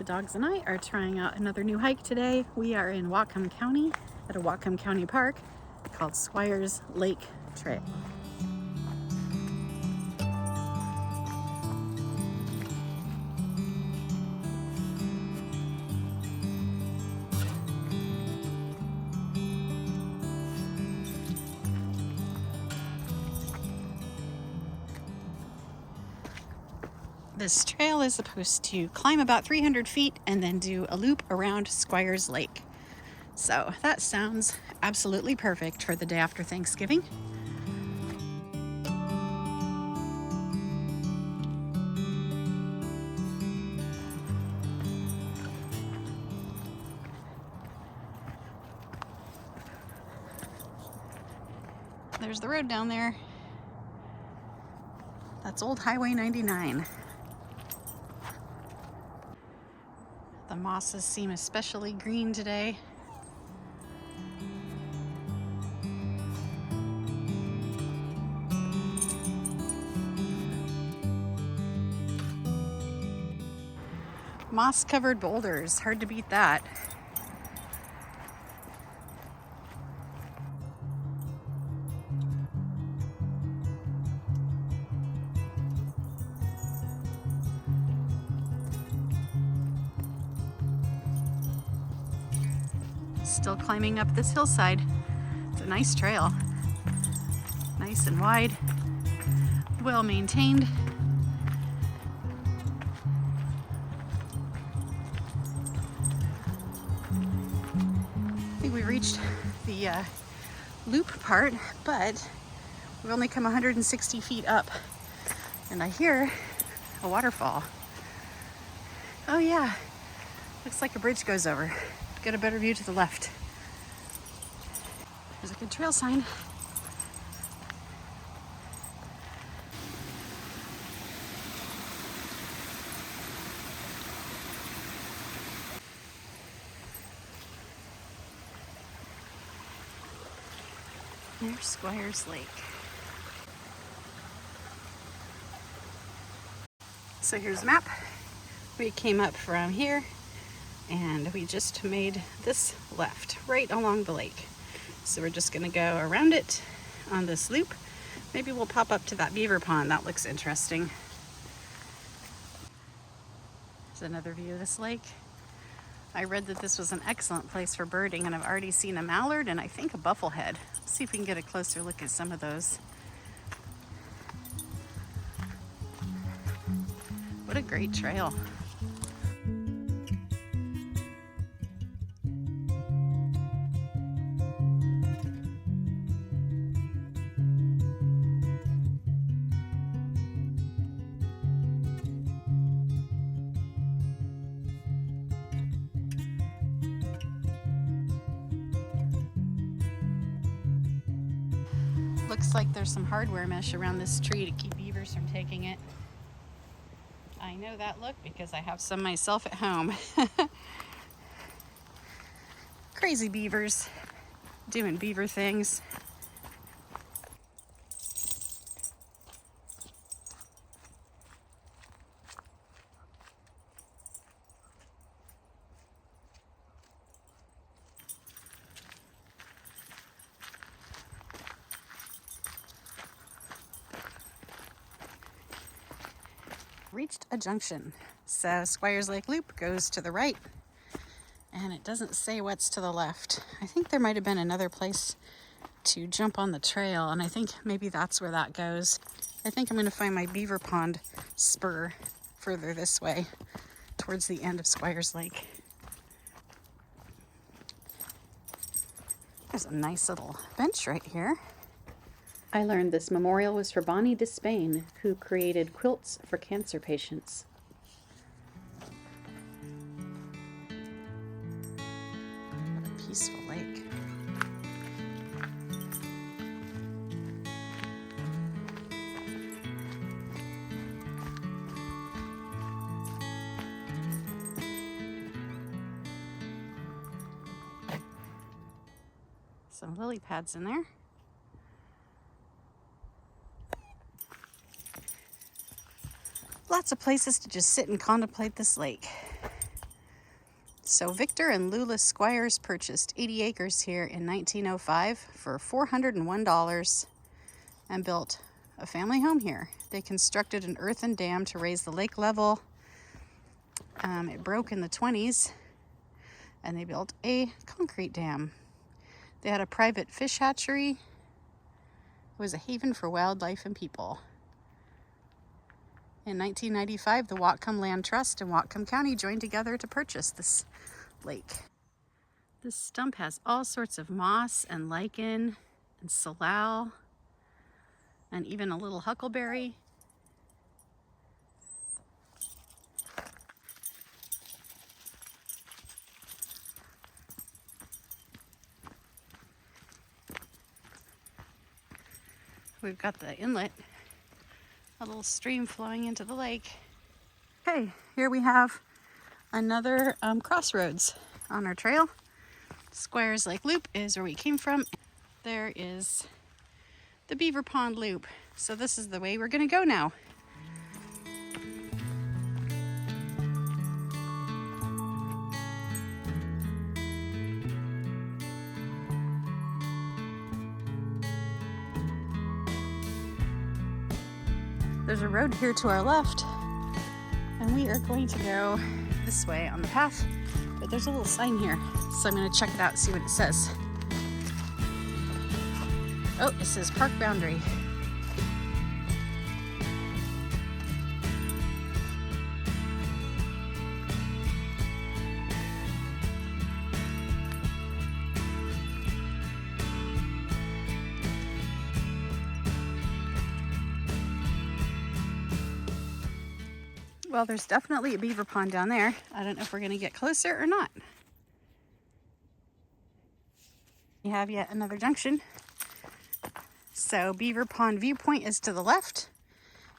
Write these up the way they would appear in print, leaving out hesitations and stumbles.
dogs and I are trying out another new hike today. We are in Whatcom County at a Whatcom County park called Squires Lake Trail. This trail is supposed to climb about 300 feet and then do a loop around Squires Lake. So that sounds absolutely perfect for the day after Thanksgiving. There's the road down there. That's Old Highway 99. The mosses seem especially green today. Moss-covered boulders, hard to beat that. Still climbing up this hillside. It's a nice trail. Nice and wide, well maintained. I think we reached the loop part, but we've only come 160 feet up, and I hear a waterfall. Oh yeah, looks like a bridge goes over. Get a better view to the left. There's a good trail sign. There's Squires Lake. So here's the map. We came up from here and we just made this left right along the lake. So we're just gonna go around it on this loop. Maybe we'll pop up to that beaver pond. That looks interesting. There's another view of this lake. I read that this was an excellent place for birding, and I've already seen a mallard and I think a bufflehead. Let's see if we can get a closer look at some of those. What a great trail. Looks like there's some hardware mesh around this tree to keep beavers from taking it. I know that look because I have some myself at home. Crazy beavers doing beaver things. Reached a junction. So Squires Lake Loop goes to the right, and it doesn't say what's to the left. I think there might have been another place to jump on the trail, and I think maybe that's where that goes. I think I'm going to find my beaver pond spur further this way towards the end of Squires Lake. There's a nice little bench right here. I learned this memorial was for Bonnie Despain, who created quilts for cancer patients. What a peaceful lake. Some lily pads in there. Lots of places to just sit and contemplate this lake. So Victor and Lula Squires purchased 80 acres here in 1905 for $401 and built a family home here. They constructed an earthen dam to raise the lake level. It broke in the 20s, and they built a concrete dam. They had a private fish hatchery. It was a haven for wildlife and people. In 1995, the Whatcom Land Trust and Whatcom County joined together to purchase this lake. This stump has all sorts of moss and lichen and salal and even a little huckleberry. We've got the inlet, a little stream flowing into the lake. Okay, here we have another crossroads on our trail. Squires Lake Loop is where we came from. There is the Beaver Pond Loop. So this is the way we're gonna go now. There's a road here to our left, and we are going to go this way on the path, but there's a little sign here, so I'm going to check it out, see what it says. Oh, it says park boundary. Well, there's definitely a beaver pond down there. I don't know if we're going to get closer or not. We have yet another junction. So Beaver Pond viewpoint is to the left,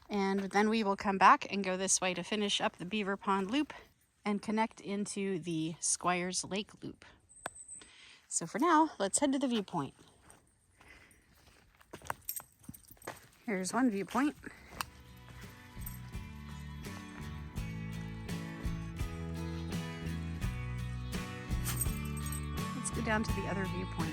and then we will come back and go this way to finish up the Beaver Pond loop and connect into the Squires Lake loop. So for now, let's head to the viewpoint. Here's one viewpoint. Let's go down to the other viewpoint.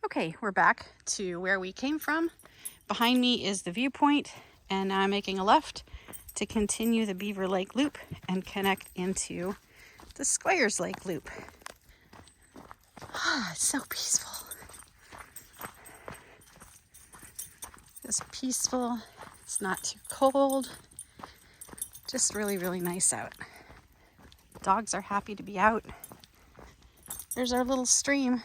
Okay, we're back to where we came from. Behind me is the viewpoint, and now I'm making a left to continue the Beaver Lake Loop and connect into the Squires Lake Loop. Ah, it's so peaceful. Just peaceful. It's not too cold. Just really, really nice out. Dogs are happy to be out. There's our little stream.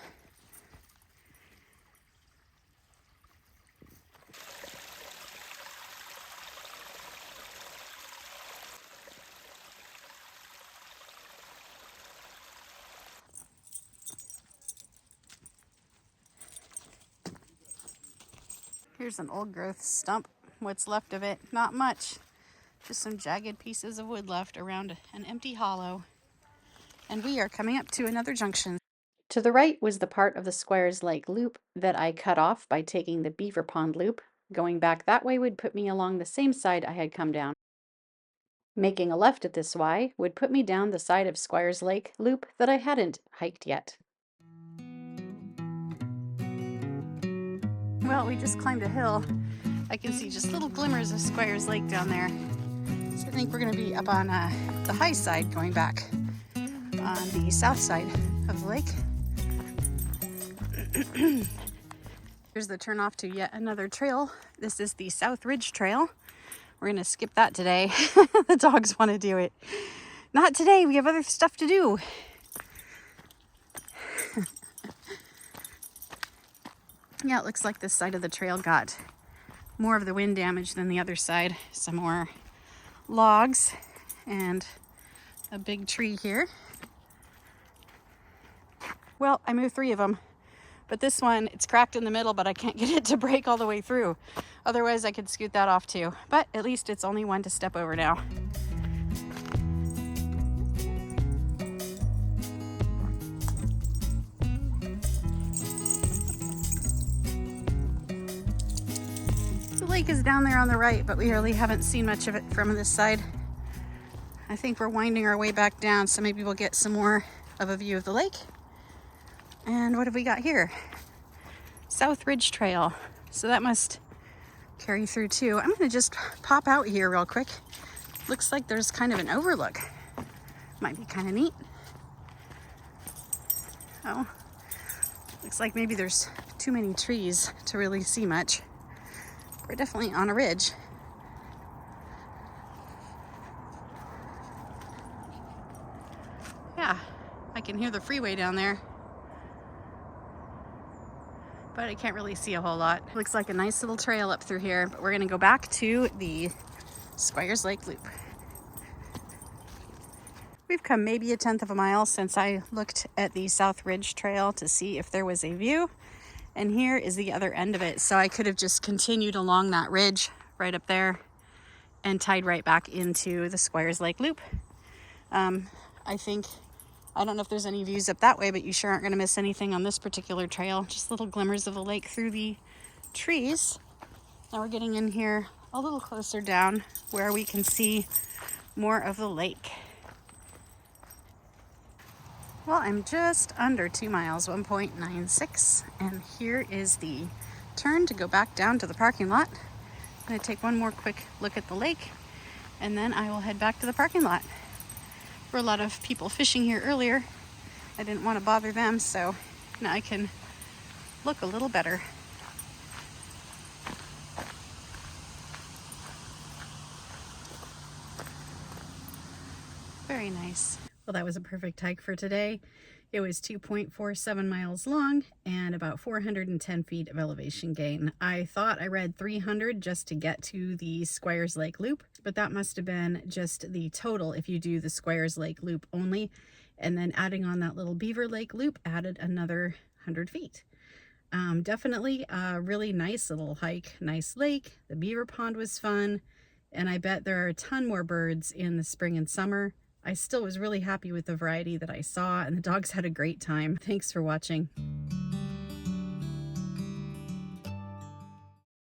Here's an old growth stump. What's left of it? Not much. Just some jagged pieces of wood left around an empty hollow. And we are coming up to another junction. To the right was the part of the Squires Lake Loop that I cut off by taking the Beaver Pond Loop. Going back that way would put me along the same side I had come down. Making a left at this Y would put me down the side of Squires Lake Loop that I hadn't hiked yet. Well, we just climbed a hill. I can see just little glimmers of Squires Lake down there. So I think we're going to be up on the high side going back on the south side of the lake. Here's the turn off to yet another trail. This is the South Ridge Trail. We're going to skip that today. The dogs want to do it. Not today. We have other stuff to do. Yeah, it looks like this side of the trail got more of the wind damage than the other side. Some more logs and a big tree here. Well, I moved 3 of them, but this one, it's cracked in the middle, but I can't get it to break all the way through. Otherwise, I could scoot that off too. But at least it's only one to step over now. The lake is down there on the right, but we really haven't seen much of it from this side. I think we're winding our way back down, so maybe we'll get some more of a view of the lake. And what have we got here? South Ridge Trail. So that must carry through too. I'm gonna just pop out here real quick. Looks like there's kind of an overlook. Might be kind of neat. Oh, looks like maybe there's too many trees to really see much. We're definitely on a ridge. Yeah, I can hear the freeway down there, but I can't really see a whole lot. Looks like a nice little trail up through here, but we're gonna go back to the Squires Lake Loop. We've come maybe 1/10 of a mile since I looked at the South Ridge Trail to see if there was a view, and here is the other end of it. So I could have just continued along that ridge right up there and tied right back into the Squires Lake Loop. I don't know if there's any views up that way, but you sure aren't going to miss anything on this particular trail. Just little glimmers of the lake through the trees. Now we're getting in here a little closer down where we can see more of the lake. Well, I'm just under 2 miles, 1.96, and here is the turn to go back down to the parking lot. I'm going to take one more quick look at the lake, and then I will head back to the parking lot. There were a lot of people fishing here earlier. I didn't want to bother them, so now I can look a little better. Very nice. Well, that was a perfect hike for today. It was 2.47 miles long and about 410 feet of elevation gain. I thought I read 300 just to get to the Squires Lake Loop, but that must have been just the total if you do the Squires Lake Loop only. And then adding on that little Beaver Lake Loop added another 100 feet. Definitely a really nice little hike, nice lake. The beaver pond was fun, and I bet there are a ton more birds in the spring and summer. I still was really happy with the variety that I saw, and the dogs had a great time. Thanks for watching.